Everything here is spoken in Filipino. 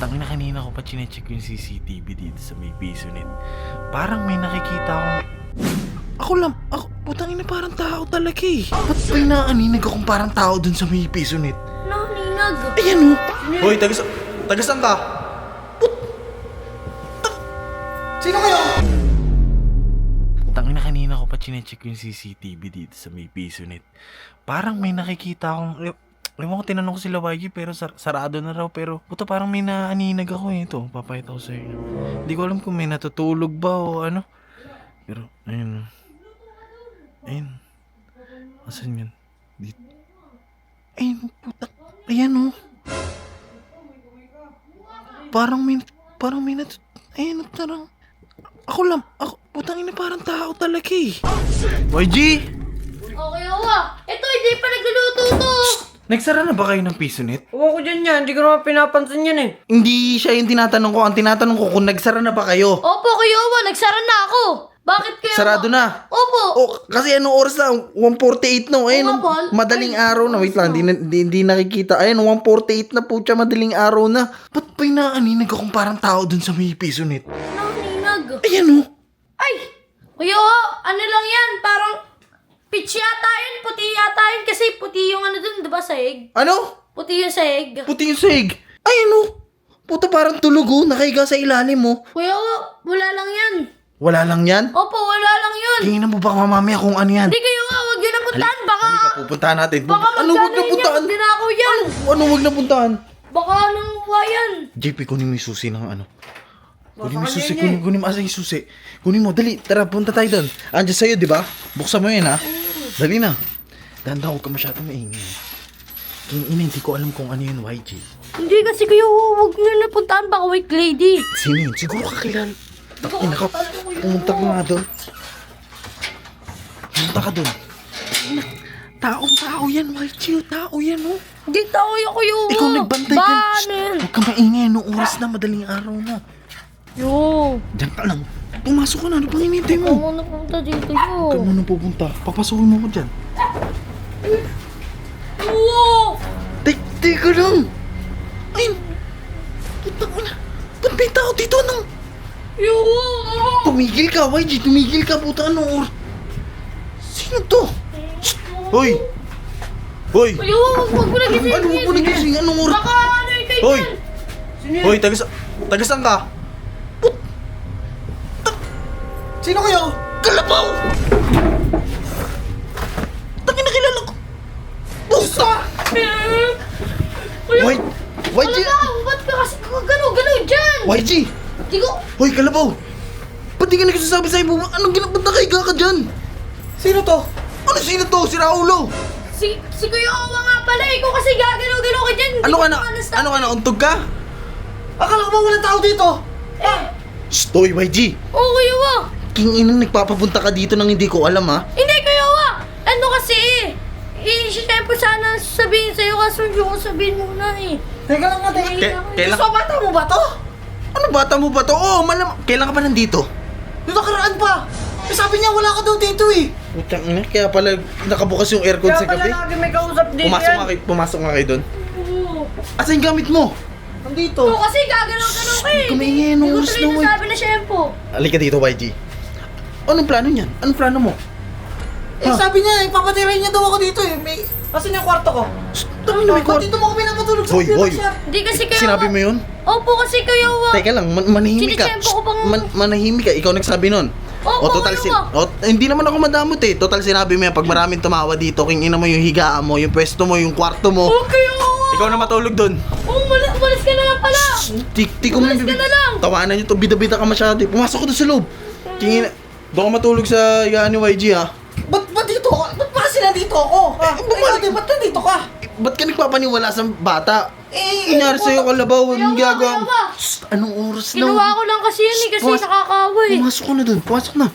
Tangina, kanina ko pa chinecheck yung CCTV dito sa may Pisonet. Parang may nakikita akong... Putang ina, parang tao talaga eh. Ba't may naaninag akong parang tao dun sa may Pisonet? Naninag. Ayan o. Hoy, taga-saan ka? Sino kayo? Tangina, kanina ko pa chinecheck yung CCTV dito sa may Pisonet. Parang may nakikita akong... Ewan ko, tinanong ko sila YG pero sarado na raw. Pero puto, parang may naaninag ako eh. Ito, papayita ko sa inyo. Hindi ko alam kung may natutulog ba o ano. Pero, ayun. Ayun. Asan yun? Dito. Ayun, puta. Ayan o. Parang may ayun, parang... Putang ina, parang tao talaga eh. YG! Okay, ito, hindi pa nagluluto to. Nagsara na ba kayo ng Pisonet? Huwag ko dyan yan, hindi ko naman pinapansin yan eh. Hindi siya yung tinatanong ko. Ang tinatanong ko kung nagsara na ba kayo. Opo, Kuya Owa, nagsara na ako. Bakit kayo? Sarado na. Opo. Oh, kasi anong oras na? 1:48 no. Ayun, Oo nga, Paul. madaling araw na. Wait lang, hindi nakikita. Ayun, 1:48 na po siya, madaling araw na. Ba't ba naaninag akong parang tao dun sa may Pisonet? Naninag. Ayan oh. Ay! Kuya Owa, ano lang yan? Parang peach yata yun, puti yata yun. Kasi puti yung ano dun, diba, sahig? Ano? Puti yung sahig. Puti yung sahig. Ayun oh. Puta, parang tulog oh. Nakahiga sa ilalim mo. Kuya Owa, wala lang yan. Wala lang yan? Opo, wala lang yun. Tingnan mo ba mamaya kung ano yan? Hindi kayo nga, huwag yun napuntahan. Baka, Halika, pupuntahan natin. baka Ano wag na magkano puntahan? yun, dinakaw yan. Ano wag na puntahan? Baka anong yan. JP, kunin mo yung susi ng ano. Kunin mo yung Baka susi, kanina kunin mo asa yung susi. Kunin mo, dali, tara, punta tayo doon. Andiyan sa'yo, di ba? Buksan mo yun, ha? Dali na. Dahan-dahan, huwag ka masyadong maingay. Ina, hindi ko alam kung ano yun, YG. Hindi kasi kayo, huwag nyo napuntahan. Baka white lady. Sino yun? Siguro kakilala. Ina ka, pumunta ka nga doon. Pumunta ka doon. Ina, tao yan, YG. Tao yan, oh. Hindi tao yung kuya. Ikaw nagbantay ka. Banin. Huwag ka maingay, no oras na, madaling araw na. Yo. Diyan ka lang. Pumasok ka na, ano pang hinihintay Huwag mo? mo napunta dito Huwag ka yo. muna pupunta. Papasukin mo ko dyan. Oo. Teka lang! Ayun! Putang ina! Ba't may tao dito? Anong... Yo. Tumigil ka, YG! Tumigil ka! Puta, anong Sino to? Shh! Hoy! Hoy! Kuya, huwag mo na gising. Ano mo nagising? Anong oras? Baka ano yung kay Hoy! Jan. Hoy, taga-saan ka? Sino kayo? Kalabaw! Tangin na kilala ko! Puta! Kuya, YG! ano ba? Ba't ka kasi gano'n dyan? YG! Di ko... Hoy, Kalabaw! Ba't di ka nagsasabi sa'yo mo? Anong ba't nakahiga ka dyan? Sino to? Ano sino to? Si Raulo! Si Kuya Owa nga pala. Ikaw kasi gagalaw-galaw ka dyan. Ano ka na? Untog ka? Akala ko ba walang tao dito? Shh! Hoy, YG! Oo, Kuya Owa. King inang nagpapapunta ka dito nang hindi ko alam, ha? Hindi, Kuya Owa. Ano kasi siyempre sana sabihin sa'yo kasi hindi ko sabihin muna eh. Teka lang nga, Kailan... So, bata mo ba to? Ano bata mo ba to? Oo, kailan ka ba nandito? Dito karaan pa. Eh, sabi niya wala ka daw dito eh. Putang ina, kaya pala nakabukas yung aircon sa Kaya pala gabi. lagi may kausap dito Pumasok nga kayo doon. Oo. Asa yung gamit mo? Nandito. Ikaw kasi gagalaw-galaw ka eh. Kumaingay, Hindi ko oras tuloy na, White. nasabi na shampoo. Halika dito, YG. Anong plano niyan? Anong plano mo? Eh, sabi niya, ipapatirahin niya daw ako dito eh. May... Asan yung kwarto ko? Tama na may Ba't dito mo ako pinapatulog sa Hoy, computer, hoy. sir? Hindi kasi kayo... Sinabi mo yun? Opo kasi Kuya Owa. Teka lang, manahimik ka. Sinichempo ko bang- Manahimik ka, ikaw nagsabi nun. Opo, total Kuya Owa. hindi naman ako madamot eh. Total sinabi mo yan, pag maraming tumawa dito, king ina mo yung higaan mo, yung pwesto mo, yung kwarto mo. Okay, Owa. Ikaw na matulog doon. Umalis ka na lang pala. Tik ko mo Umalis ka na lang. Tawanan nyo to, bida-bida ka masyado. Pumasok ko doon sa loob. King ina, doon ka matulog sa higaan ni YG ha. Ba't dito ako? Ba't ba kasi nandito ako? Ikaw din, ba't nandito ka? Ba't ka nagpapaniwala sa bata? Eh, Kunyari sa'yo, Kalabaw, Kuya anong Owa, gagawa? Kuya Owa. Shh, anong oras na? Ginawa ko lang kasi yun eh kasi Pumas- nakakawa eh. Pumasok ko na doon, pumasok na.